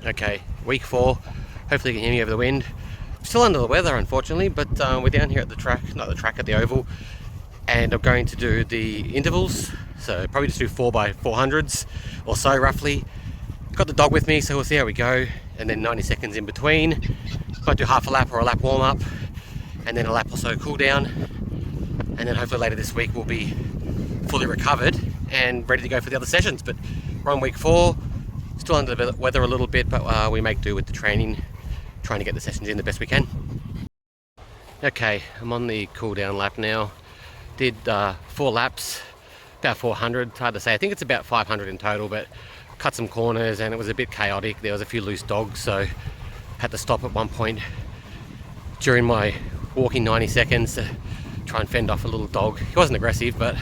Okay, week 4. Hopefully you can hear me over the wind. Still under the weather, unfortunately, but we're down here at the track, not the track, at the oval, and I'm going to do the intervals. So probably just do 4x400s or so, roughly. Got the dog with me, so we'll see how we go, and then 90 seconds in between. Might do half a lap or a lap warm up, and then a lap or so cool down, and then hopefully later this week we'll be fully recovered and ready to go for the other sessions. But we're on week 4. Still under the weather a little bit, but we make do with the training, trying to get the sessions in the best we can. Okay, I'm on the cool down lap now. Did 4 laps, about 400, hard to say. I think it's about 500 in total, but cut some corners and it was a bit chaotic. There was a few loose dogs, so had to stop at one point during my walking 90 seconds to try and fend off a little dog. He wasn't aggressive, but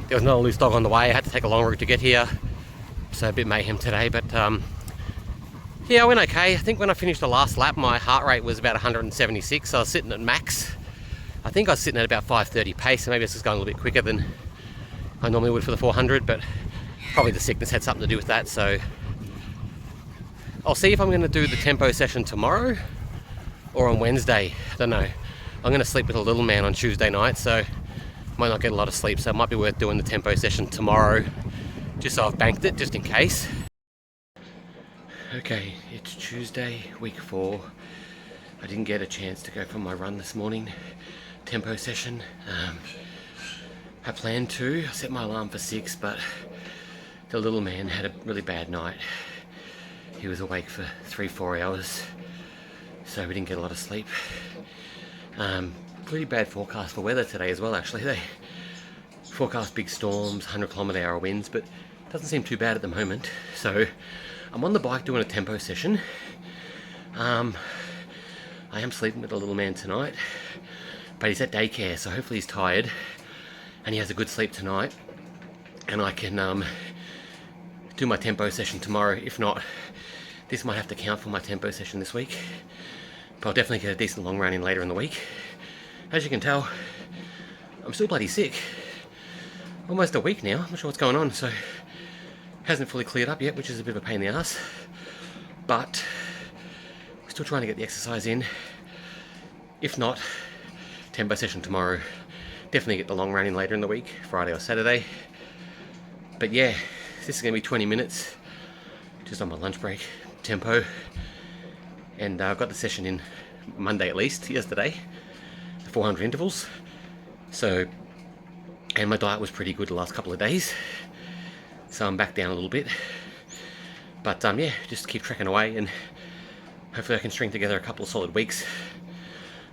there was another loose dog on the way. I had to take a long route to get here. So a bit mayhem today, but yeah, I went okay. I think when I finished the last lap, my heart rate was about 176, so I was sitting at max. I think I was sitting at about 5:30 pace, so maybe it's just going a little bit quicker than I normally would for the 400, but probably the sickness had something to do with that. So I'll see if I'm going to do the tempo session tomorrow or on Wednesday. I don't know. I'm going to sleep with a little man on Tuesday night, so might not get a lot of sleep, so it might be worth doing the tempo session tomorrow, just so I've banked it, just in case. Okay, it's Tuesday, week 4. I didn't get a chance to go for my run this morning, tempo session. I planned to. I set my alarm for 6, but the little man had a really bad night. He was awake for 3-4 hours, so we didn't get a lot of sleep. Pretty bad forecast for weather today as well, actually. They forecast big storms, 100km/h winds, but doesn't seem too bad at the moment. So I'm on the bike doing a tempo session. I am sleeping with the little man tonight, but he's at daycare, so hopefully he's tired and he has a good sleep tonight, and I can do my tempo session tomorrow. If not, this might have to count for my tempo session this week, but I'll definitely get a decent long run in later in the week. As you can tell, I'm still bloody sick. Almost a week now. I'm not sure what's going on, so hasn't fully cleared up yet, which is a bit of a pain in the ass, but we're still trying to get the exercise in. If not, tempo session tomorrow. Definitely get the long run in later in the week, Friday or Saturday. But yeah, this is going to be 20 minutes just on my lunch break, tempo, and I've got the session in Monday, at least yesterday, the 400 intervals. So, and my diet was pretty good the last couple of days, so I'm back down a little bit. But yeah, just keep trekking away, and hopefully I can string together a couple of solid weeks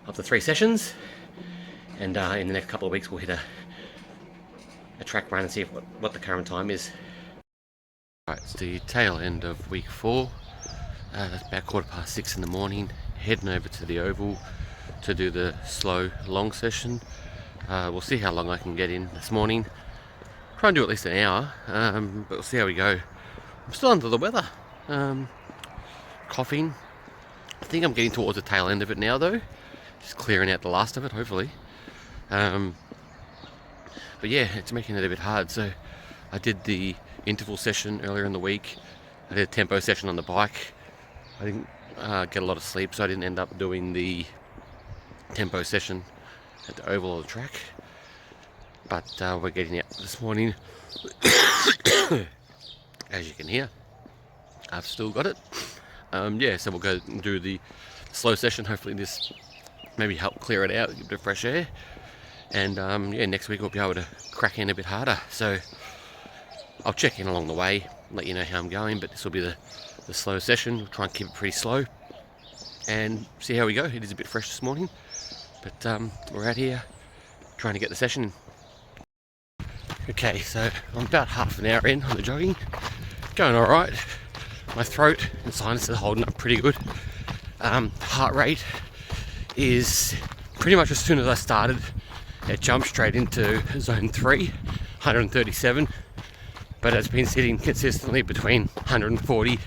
of the 3 sessions, and in the next couple of weeks we'll hit a track run and see what the current time is. Right, it's the tail end of week 4. It's about 6:15 in the morning, heading over to the oval to do the slow long session. We'll see how long I can get in this morning. Try and do at least an hour, but we'll see how we go. I'm still under the weather, coughing. I think I'm getting towards the tail end of it now though, just clearing out the last of it, hopefully. But yeah, it's making it a bit hard. So I did the interval session earlier in the week. I did a tempo session on the bike. I didn't get a lot of sleep, so I didn't end up doing the tempo session at the oval or the track. But we're getting out this morning. As you can hear, I've still got it. Yeah, so we'll go and do the slow session. Hopefully this maybe help clear it out, give it a bit of fresh air. And yeah, next week we'll be able to crack in a bit harder. So I'll check in along the way, let you know how I'm going, but this will be the slow session. We'll try and keep it pretty slow and see how we go. It is a bit fresh this morning, but we're out here trying to get the session in. Okay, so I'm about half an hour in on the jogging, going alright. My throat and sinuses are holding up pretty good. Heart rate is pretty much as soon as I started, it jumped straight into zone 3, 137, but it's been sitting consistently between 140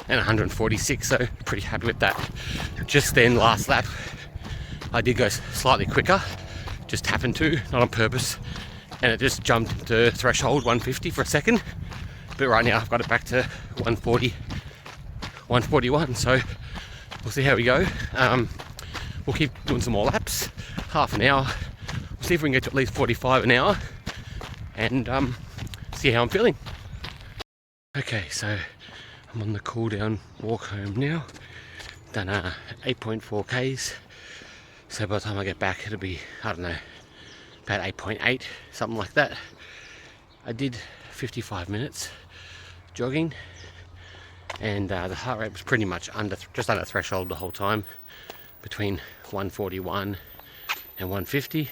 and 146, so pretty happy with that. Just then, last lap, I did go slightly quicker, just happened to, not on purpose, and it just jumped to threshold 150 for a second, but right now I've got it back to 140, 141. So we'll see how we go. We'll keep doing some more laps, half an hour. We'll see if we can get to at least 45 an hour, and see how I'm feeling. Okay, so I'm on the cool down walk home now. Done 8.4 Ks. So by the time I get back, it'll be, I don't know, about 8.8, something like that. I did 55 minutes jogging, and the heart rate was pretty much just under threshold the whole time, between 141 and 150.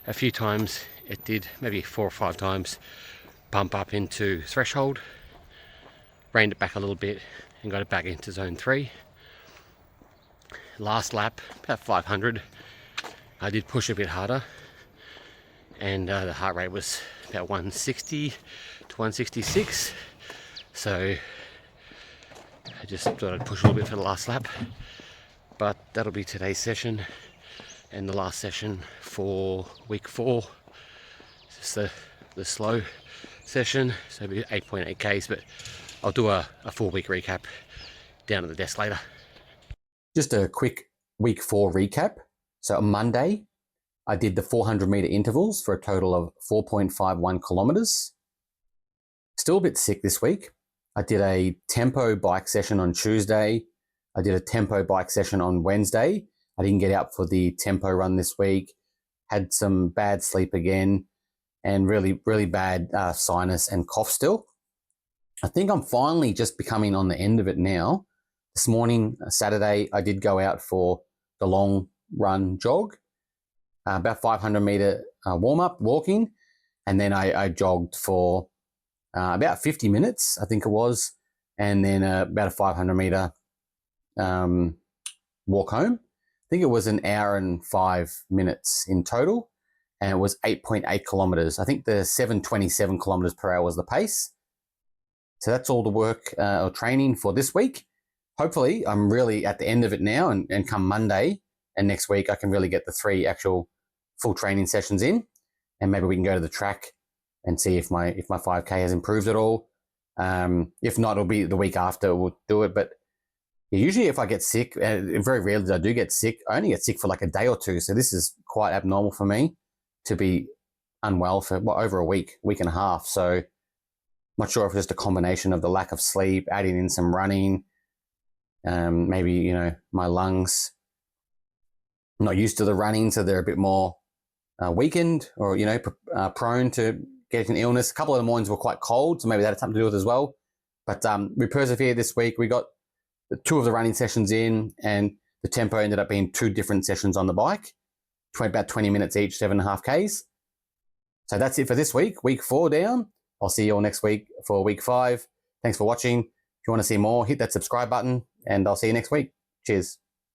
A few times it did, maybe 4 or 5 times, bump up into threshold, reined it back a little bit and got it back into zone 3. Last lap, about 500, I did push a bit harder, and the heart rate was about 160 to 166. So I just thought I'd push a little bit for the last lap. But that'll be today's session and the last session for week 4. Just the slow session, so it'll be 8.8 Ks, but I'll do a full week recap down at the desk later. Just a quick week 4 recap. So on Monday, I did the 400-meter intervals for a total of 4.51 kilometers. Still a bit sick this week. I did a tempo bike session on Tuesday. I did a tempo bike session on Wednesday. I didn't get out for the tempo run this week. Had some bad sleep again, and really, really bad sinus and cough still. I think I'm finally just becoming on the end of it now. This morning, Saturday, I did go out for the long run jog, about 500-meter warm-up walking, and then I jogged for about 50 minutes, I think it was, and then about a 500-meter walk home. I think it was an hour and 5 minutes in total, and it was 8.8 kilometers. I think the 7:27 kilometers per hour was the pace. So that's all the work or training for this week. Hopefully, I'm really at the end of it now, and come Monday and next week, I can really get the 3 actual full training sessions in, and maybe we can go to the track and see if my 5K has improved at all. If not, it'll be the week after we'll do it. But usually if I get sick, and very rarely I do get sick, I only get sick for like a day or 2. So this is quite abnormal for me to be unwell for over a week and a half. So I'm not sure if it's just a combination of the lack of sleep, adding in some running, maybe, my lungs, I'm not used to the running, so they're a bit more weakened, or, prone to getting illness. A couple of the mornings were quite cold, so maybe that had something to do with it as well. But we persevered this week. We got 2 of the running sessions in, and the tempo ended up being 2 different sessions on the bike, about 20 minutes each, 7.5 Ks. So that's it for this week, week 4 down. I'll see you all next week for week 5. Thanks for watching. If you want to see more, hit that subscribe button, and I'll see you next week. Cheers.